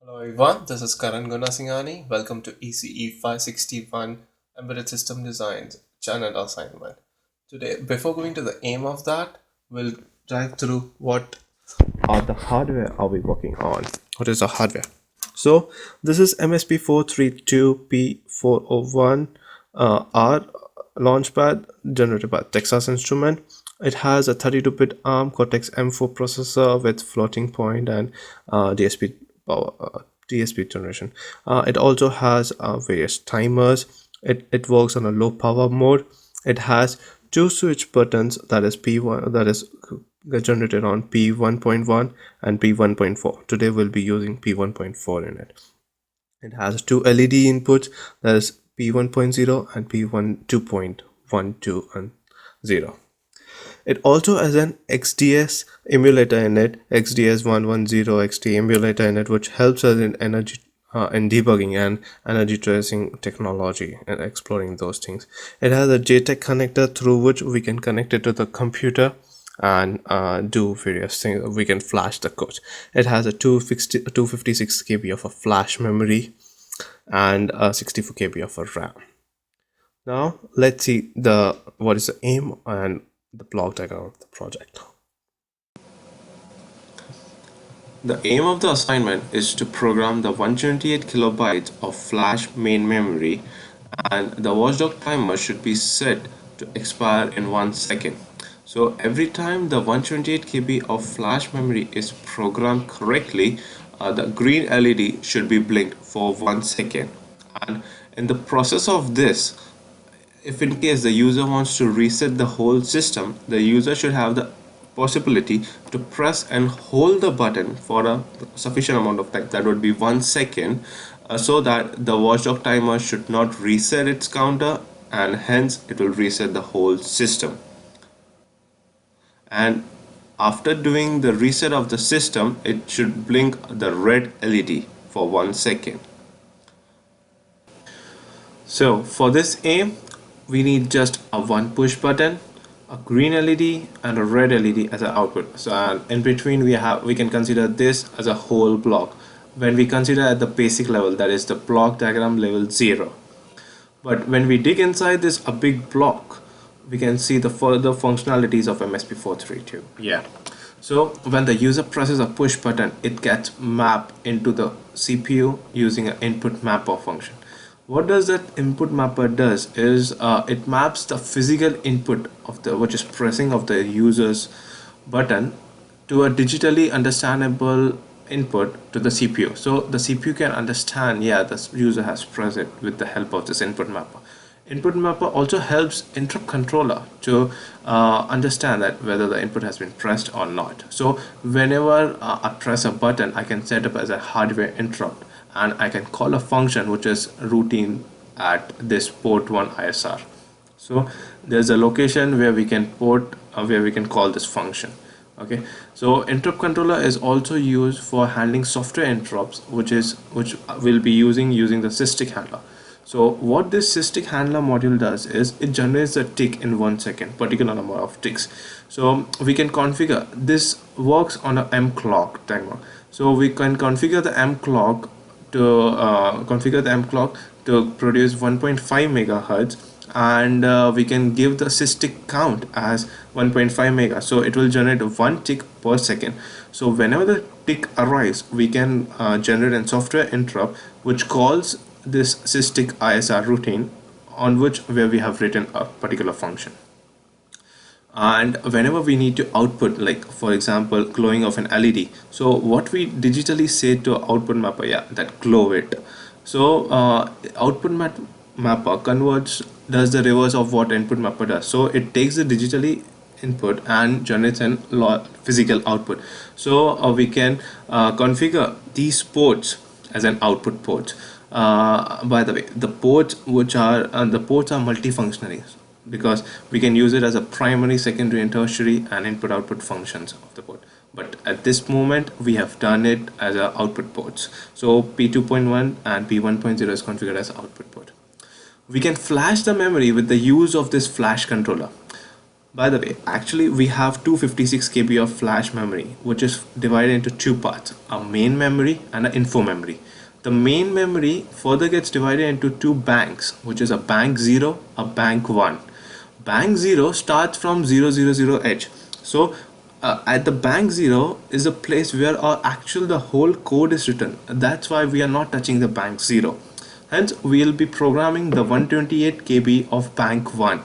Hello everyone, this is Karan Gurnasinghani. Welcome to ECE 561 Embedded System Designs channel assignment. Today, before going to the aim of that, we'll dive through what are the hardware are we working on. What is the hardware? So this is MSP432 P401 R launchpad generated by Texas Instrument. It has a 32-bit ARM Cortex M4 processor with floating point and DSP power DSP generation. It also has various timers. It works on a low power mode. It has two switch buttons, that is P1, that is generated on P1.1 and P1.4. Today we'll be using P1.4 in it. It has two LED inputs, that is P1.0 and P2.12 and 0. It also has an XDS emulator in it, XDS110 XT emulator in it, which helps us in energy in debugging and energy tracing technology and exploring those things. It has a JTAG connector through which we can connect it to the computer and do various things. We can flash the code. It has a 256 KB of a flash memory and 64 KB of a RAM. Now let's see what is the aim and the block diagram of the project. The aim of the assignment is to program the 128 kilobytes of flash main memory, and the watchdog timer should be set to expire in 1 second. So every time the 128 KB of flash memory is programmed correctly, the green LED should be blinked for 1 second. And in the process of this, if in case the user wants to reset the whole system, the user should have the possibility to press and hold the button for a sufficient amount of time, that would be 1 second, so that the watchdog timer should not reset its counter, and hence it will reset the whole system. And after doing the reset of the system, it should blink the red LED for 1 second. So for this aim, we need just a one push button, a green LED and a red LED as an output. So in between we can consider this as a whole block when we consider at the basic level, that is the block diagram level 0. But when we dig inside this a big block, we can see the further functionalities of MSP432. So when the user presses a push button, it gets mapped into the CPU using an input mapper function. What does that input mapper does is it maps the physical input of the which is pressing of the user's button to a digitally understandable input to the CPU. So the CPU can understand, yeah, the user has pressed it with the help of this input mapper. Input mapper also helps interrupt controller to understand that whether the input has been pressed or not. So whenever I press a button, I can set up as a hardware interrupt, and I can call a function which is routine at this port 1 ISR. So there's a location where we can call this function. Okay, so interrupt controller is also used for handling software interrupts, which we'll be using the sysdig handler. So what this sysdig handler module does is it generates a tick in 1 second, particular number of ticks. So we can configure this, works on a M clock timer. So we can configure the M clock to produce 1.5 megahertz, and we can give the sysdig count as 1.5 mega, so it will generate one tick per second. So whenever the tick arrives, we can generate a software interrupt which calls this sysdig ISR routine, on where we have written a particular function. And whenever we need to output, like for example glowing of an LED, so what we digitally say to output mapper, that glow it. So output mapper does the reverse of what input mapper does. So it takes the digitally input and generates an physical output. So we can configure these ports as an output port. By the way, the ports are multifunctional, because we can use it as a primary, secondary and tertiary and input output functions of the port. But at this moment we have done it as a output ports. So P2.1 and P1.0 is configured as output port. We can flash the memory with the use of this flash controller. By the way, actually we have 256 KB of flash memory, which is divided into two parts, a main memory and an info memory. The main memory further gets divided into two banks, which is a bank 0, a bank 1. Bank 0 starts from 000H. So at the bank 0 is a place where the whole code is written. That's why we are not touching the bank 0. Hence we will be programming the 128 KB of bank 1,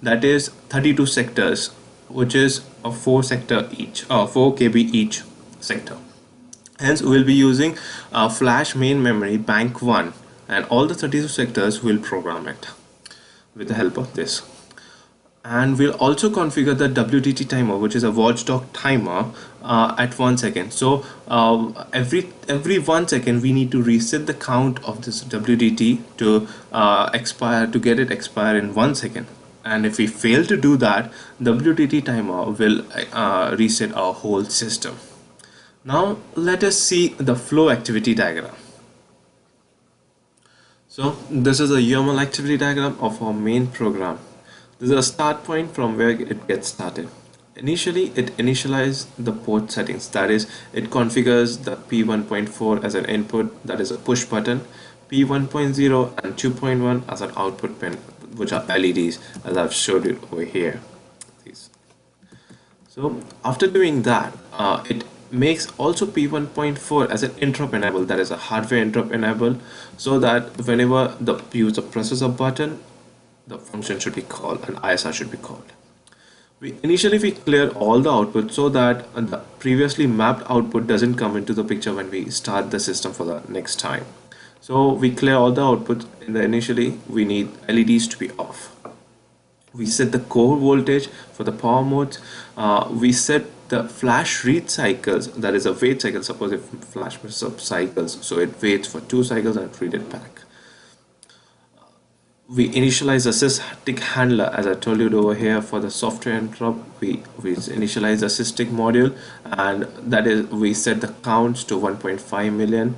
that is 32 sectors, which is a 4 sector each, 4 KB each sector. Hence we will be using flash main memory bank 1, and all the 32 sectors will program it with the help of this. And we'll also configure the WTT timer, which is a watchdog timer, at 1 second. So every 1 second we need to reset the count of this WTT to get it expire in 1 second. And if we fail to do that, WTT timer will reset our whole system. Now let us see the flow activity diagram. So this is a YAML activity diagram of our main program. This is a start point from where it gets started. Initially, it initializes the port settings, that is, it configures the P1.4 as an input, that is a push button, P1.0 and 2.1 as an output pin, which are LEDs, as I've showed you over here. So after doing that, it makes also P1.4 as an interrupt enable, that is a hardware interrupt enable, so that whenever the user presses a button, the function should be called and ISR should be called. Initially we clear all the output so that the previously mapped output doesn't come into the picture when we start the system for the next time. So we clear all the outputs. Initially we need LEDs to be off. We set the core voltage for the power modes. We set the flash read cycles, that is a wait cycle. Suppose if flash messes up cycles, so it waits for 2 cycles and read it back. We initialize the sysdig handler, as I told you over here. For the software interrupt, we initialize the sysdig module, and that is we set the counts to 1.5 million.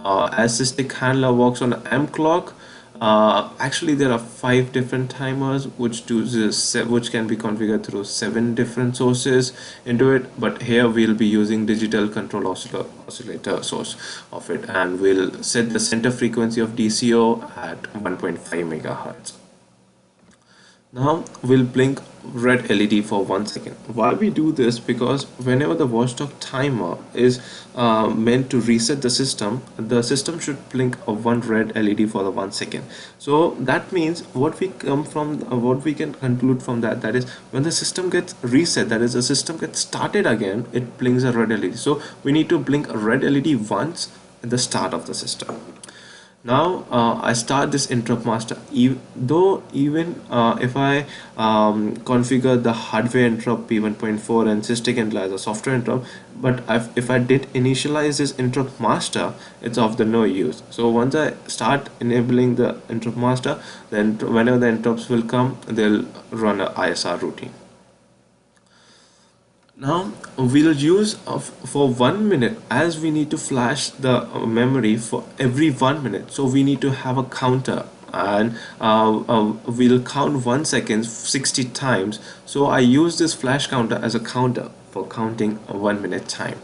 As sysdig handler works on M clock, actually there are 5 different timers which can be configured through 7 different sources into it, but here we'll be using digital control oscillator source of it, and we'll set the center frequency of DCO at 1.5 megahertz. Now we'll blink red LED for 1 second. Why we do this? Because whenever the watchdog timer is meant to reset the system should blink a one red LED for the 1 second. So that means what we can conclude from that is when the system gets reset, that is the system gets started again, it blinks a red LED. So we need to blink a red LED once at the start of the system. Now I start this interrupt master, even if I configure the hardware interrupt P1.4 and sysdig interrupt as a software interrupt, but if I did initialize this interrupt master, it's of the no use. So once I start enabling the interrupt master, then whenever the interrupts will come, they'll run a ISR routine. Now we'll use for 1 minute, as we need to flash the memory for every 1 minute, so we need to have a counter, and we'll count 1 second 60 times. So I use this flash counter as a counter for counting a 1 minute time.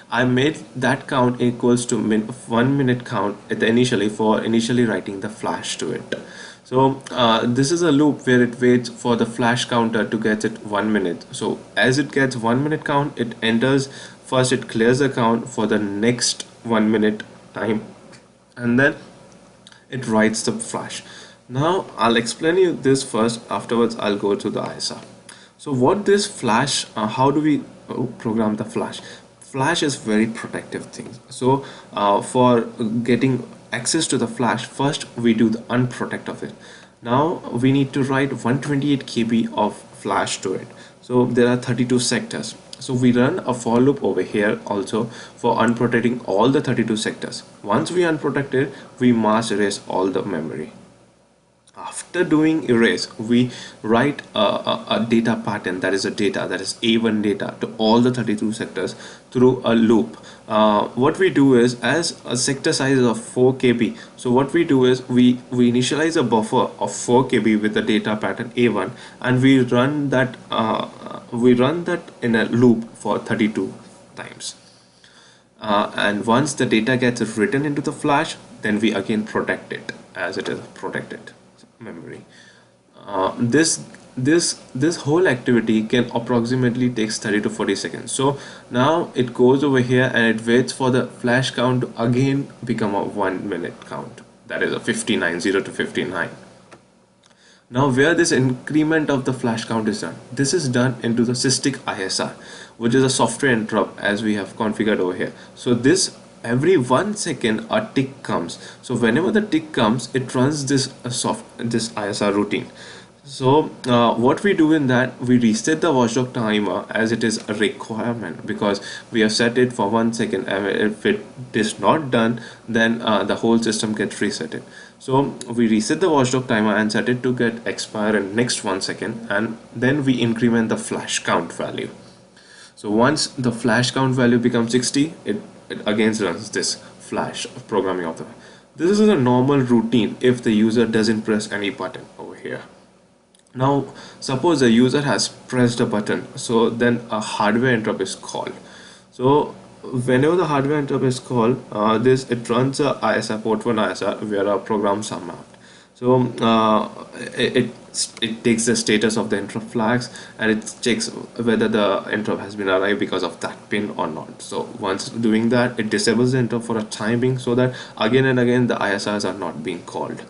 I made that count equals to 1 minute count at the initially writing the flash to it. So this is a loop where it waits for the flash counter to get it 1 minute. So as it gets 1 minute count, it enters first, it clears the count for the next 1 minute time, and then it writes the flash. Now I'll explain you this first, afterwards I'll go to the ISR. So what this flash, how do we program the flash? Flash is very protective thing. So for getting access to the flash, first we do the unprotect of it. Now we need to write 128 KB of flash to it. So there are 32 sectors. So we run a for loop over here also for unprotecting all the 32 sectors. Once we unprotect it, we mass erase all the memory. After doing erase, we write a data pattern, that is a data, that is A1 data, to all the 32 sectors through a loop. What we do is, as a sector size of 4 KB, so what we do is we initialize a buffer of 4 KB with the data pattern A1, and we run that in a loop for 32 times. And once the data gets written into the flash, then we again protect it as it is protected memory. This whole activity can approximately takes 30 to 40 seconds. So now it goes over here and it waits for the flash count to again become a 1 minute count, that is a 59, 0 to 59. Now where this increment of the flash count is done, this is done into the SysTick ISR, which is a software interrupt as we have configured over here. So this every 1 second a tick comes. So whenever the tick comes, it runs this this ISR routine. So what we do in that, we reset the watchdog timer as it is a requirement, because we have set it for 1 second, and if it is not done, then the whole system gets resetted. So we reset the watchdog timer and set it to get expire in next 1 second, and then we increment the flash count value. So once the flash count value becomes 60, it again runs this flash programming of the. This is a normal routine if the user doesn't press any button over here. Now suppose the user has pressed a button, so then a hardware interrupt is called. So whenever the hardware interrupt is called, it runs a ISR port 1 ISR where our programs are mapped. So it takes the status of the interrupt flags, and it checks whether the interrupt has been arrived because of that pin or not. So once doing that, it disables the interrupt for a time being, so that again and again the ISRs are not being called.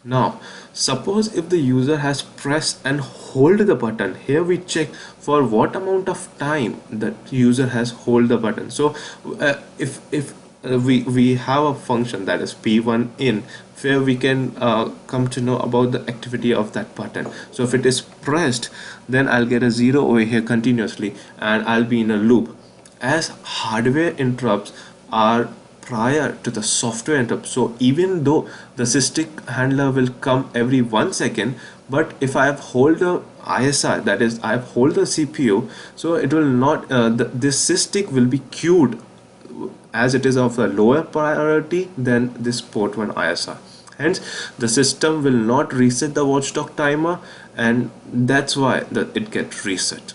Now suppose if the user has pressed and hold the button, here we check for what amount of time that user has hold the button. So if we have a function that is p1 in, where we can come to know about the activity of that button. So if it is pressed, then I'll get a 0 over here continuously, and I'll be in a loop. As hardware interrupts are prior to the software interrupt, so even though the SysTick handler will come every 1 second, but if I have hold the ISR, that is I have hold the CPU, so it will not this SysTick will be queued as it is of a lower priority than this port 1 ISR. Hence the system will not reset the watchdog timer, and that's why it gets reset.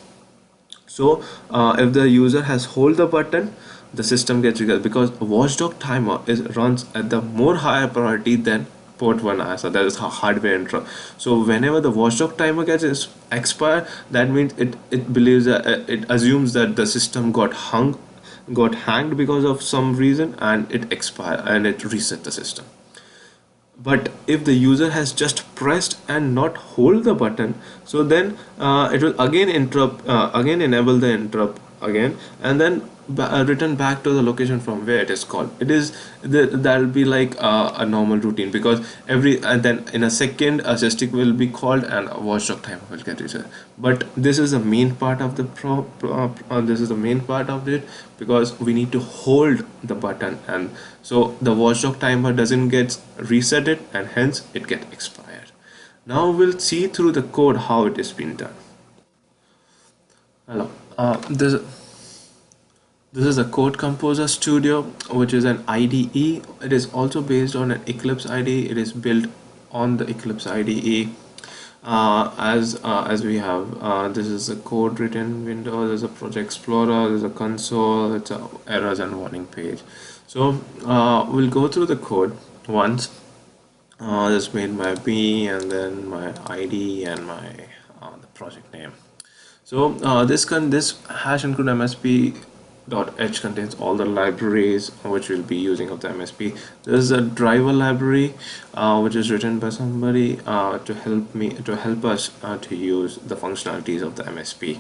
So if the user has hold the button, the system gets triggered, because watchdog timer runs at the more higher priority than port 1 ISR, that is hardware interrupt. So whenever the watchdog timer gets expire, that means it believes that it assumes that the system got hanged because of some reason, and it expired and it reset the system. But if the user has just pressed and not hold the button, so then it will again enable the interrupt again, and then return back to the location from where it is called. That'll be like a normal routine, because and then in a second a SysTick will be called and a watchdog timer will get reset. But this is the main part of the this is the main part of it, because we need to hold the button, and so the watchdog timer doesn't get resetted, and hence it gets expired. Now we'll see through the code how it is being done. Hello, this is a Code Composer Studio, which is an IDE. It is also based on an Eclipse IDE. It is built on the Eclipse IDE. As we have, this is a code written window. There's a project explorer. There's a console. It's a errors and warning page. So we'll go through the code once. Just made my B, and then my ID, and my the project name. So this hash include MSP.h contains all the libraries which we'll be using of the MSP. There's a driver library which is written by somebody to help us to use the functionalities of the MSP.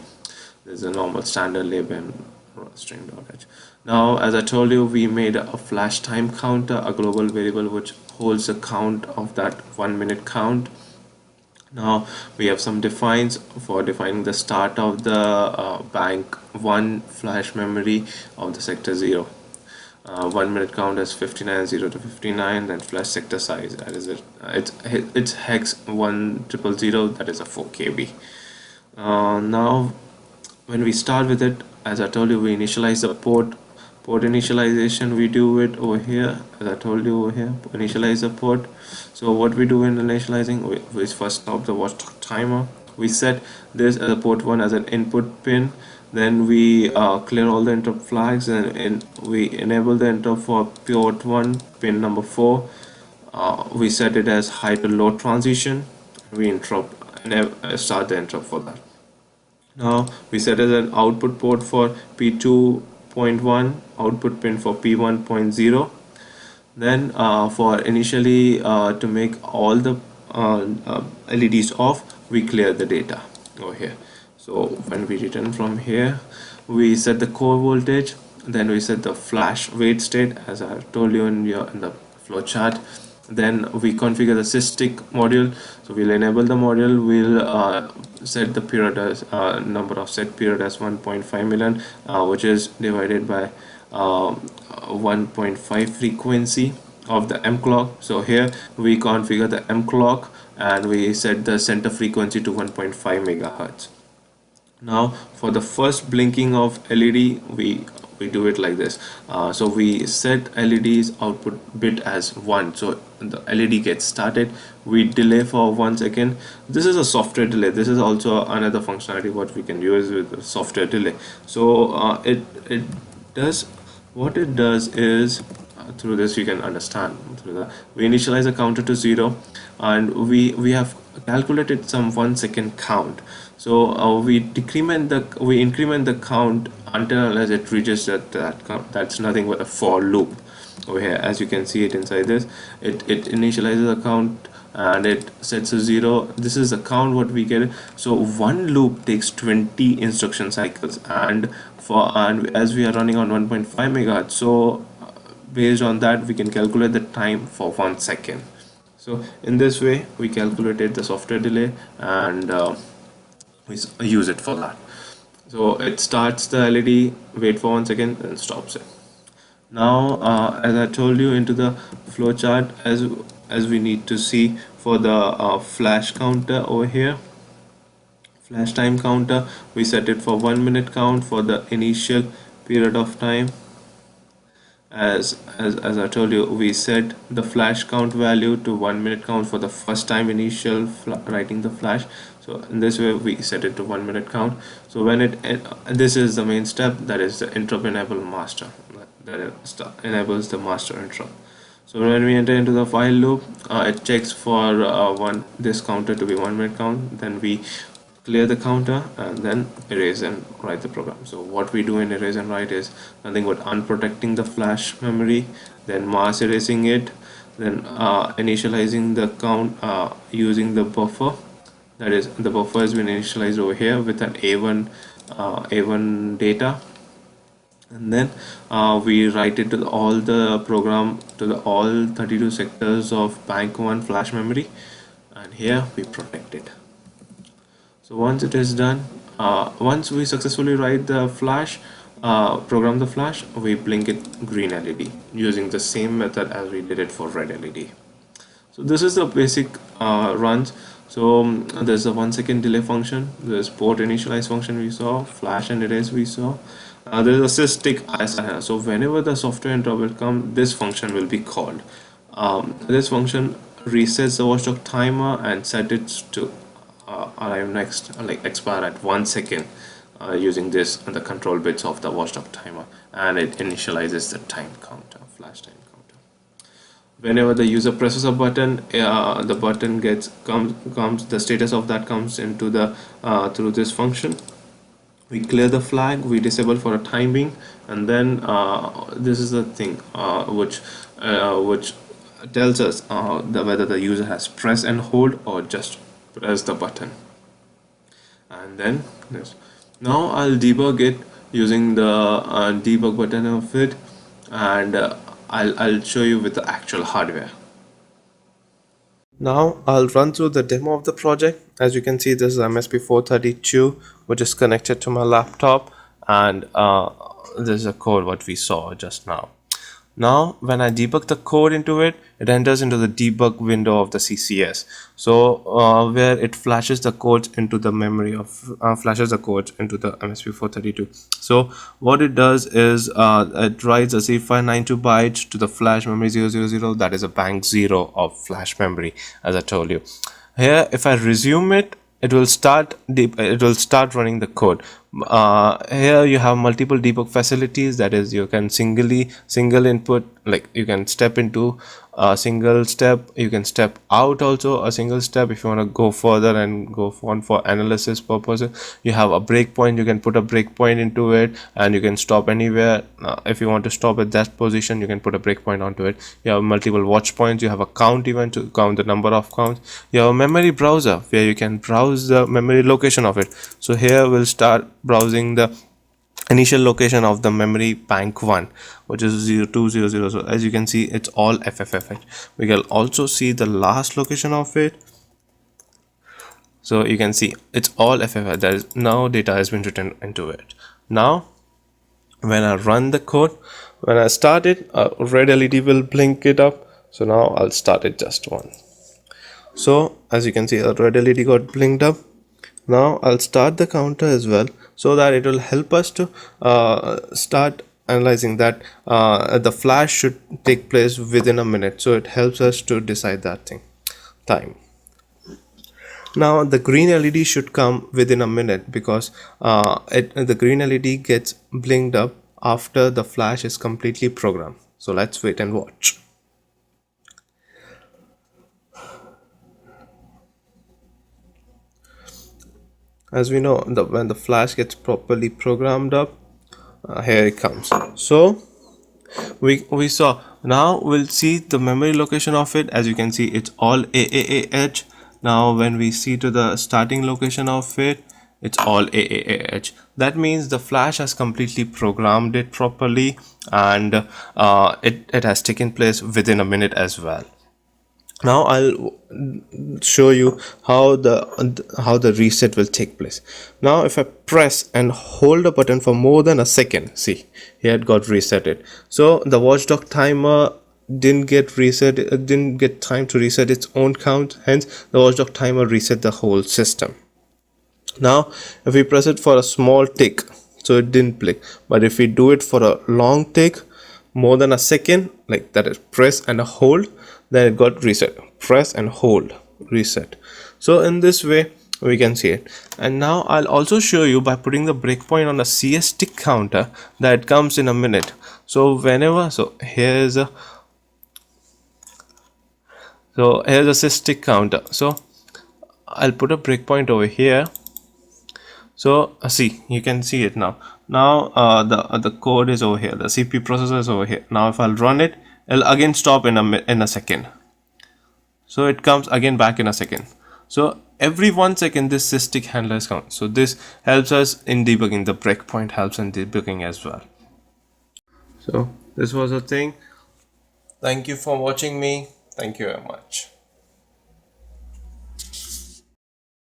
There's a normal standard lib and string.h. Now, as I told you, we made a flash time counter, a global variable which holds the count of that 1 minute count. Now we have some defines for defining the start of the bank 1 flash memory of the sector 0. 1 minute count is 59 0 to 59. Then flash sector size, that is it, it's hex 1000, that is a 4 KB. Now when we start with it, as I told you, we initialize the port initialization. We do it over here, as I told you over here, initialize the port. So what we do in initializing, we first stop the watchdog timer. We set this as a port 1 as an input pin. Then we clear all the interrupt flags, and we enable the interrupt for port 1 pin number 4. We set it as high to low transition. We interrupt and start the interrupt for that. Now we set as an output port for P2.1, output pin for P1.0. Then for initially to make all the LEDs off, we clear the data over here. So when we return from here, we set the core voltage, then we set the flash wait state as I told you in the flow chart. Then we configure the sysdig module. So we'll enable the module, we'll set the period as number of set period as 1.5 million, which is divided by 1.5 frequency of the M clock. So here we configure the M clock and we set the center frequency to 1.5 megahertz. Now for the first blinking of LED, we do it like this. So we set LED's output bit as 1, so the LED gets started. We delay for 1 second. This is a software delay. This is also another functionality what we can use with the software delay. So it does what it does is, through this you can understand, through that we initialize the counter to 0, and we have calculated some 1 second count. So we increment the count until unless it reaches that count. That's nothing but a for loop over here. As you can see it inside this, it initializes the count and it sets a 0. This is the count what we get. So one loop takes 20 instruction cycles, and as we are running on 1.5 megahertz, so based on that we can calculate the time for 1 second. So in this way we calculated the software delay, and we use it for that. So it starts the LED, wait for 1 second, and stops it. Now as I told you into the flow chart, as we need to see for the flash counter over here, flash time counter, we set it for 1 minute count for the initial period of time. As I told you, we set the flash count value to 1 minute count for the first time initial writing the flash. So in this way we set it to 1 minute count. So when this is the main step, that is the interrupt enable master, that enables the master interrupt. So when we enter into the while loop, it checks for this counter to be 1 minute count. Then we clear the counter and then erase and write the program. So what we do in erase and write is nothing but unprotecting the flash memory, then mass erasing it, then initializing the count using the buffer. That is, the buffer has been initialized over here with an A1 data, and then we write it to all the program to all 32 sectors of bank 1 flash memory, and here we protect it. So once it is done, once we successfully write the flash, program the flash, we blink it green LED using the same method as we did it for red LED. So this is the basic runs. So there's a 1 second delay function, there's port initialize function we saw, flash and erase we saw. There's a sysdig. So whenever the software interrupt will come, this function will be called. This function resets the watchdog timer and set it to arrive next, like expire at 1 second, using this and the control bits of the watchdog timer, and it initializes the time counter, flash time counter. Whenever the user presses a button, the button comes the status of that comes into the through this function. We clear the flag, we disable for a time being, and then this is the thing which tells us whether the user has press and hold or just press the button. And then this. Now I'll debug it using the debug button of it, and I'll show you with the actual hardware. Now I'll run through the demo of the project. As you can see, this is MSP432 which is connected to my laptop, and this is a code what we saw just now. Now when I debug the code into it, it enters into the debug window of the CCS. So where it flashes the codes into the memory of flashes the codes into the MSP432. So what it does is it writes a C592 byte to the flash memory 000. That is a bank 0 of flash memory, as I told you. Here if I resume it, it will start running the code. Here you have multiple debug facilities, that is you can single input, like you can step into a single step, you can step out also a single step if you want to go further and go on for analysis purposes. You have a breakpoint, you can put a breakpoint into it and you can stop anywhere. If you want to stop at that position, you can put a breakpoint onto it. You have multiple watch points, you have a count event to count the number of counts. You have a memory browser where you can browse the memory location of it. So here we'll start browsing the initial location of the memory bank 1, which is 0200. So as you can see, it's all FFFH. We can also see the last location of it. So you can see it's all FFFH. That is, now data has been written into it. Now when I run the code, when I start it, a red LED will blink it up. So now I'll start it just once. So as you can see, a red LED got blinked up. Now I'll start the counter as well, so that it will help us to start analyzing that the flash should take place within a minute. So it helps us to decide that time. Now the green LED should come within a minute, because the green LED gets blinked up after the flash is completely programmed. So let's wait and watch. As we know, when the flash gets properly programmed up, here it comes. So we saw, now we'll see the memory location of it. As you can see, it's all AAAH. Now when we see to the starting location of it, it's all AAAH. That means the flash has completely programmed it properly, and it has taken place within a minute as well. Now I'll show you how the reset will take place. Now if I press and hold a button for more than a second, see, here it got resetted. So the watchdog timer didn't get reset, it didn't get time to reset its own count, hence the watchdog timer reset the whole system. Now if we press it for a small tick, so it didn't blink, but if we do it for a long tick, more than a second, like that is press and a hold, then it got reset. Press and hold, reset. So in this way we can see it. And now I'll also show you by putting the breakpoint on a CS tick counter that it comes in a minute. So whenever, so here's a CS tick counter. So I'll put a breakpoint over here. So see, you can see it now. Now the code is over here, the CPU processor is over here. Now if I'll run it, it'll again stop in a second. So it comes again back in a second. So every 1 second this sysdig handler is counted. So this helps us in debugging. The breakpoint helps in debugging as well. So this was a thing. Thank you for watching me. Thank you very much.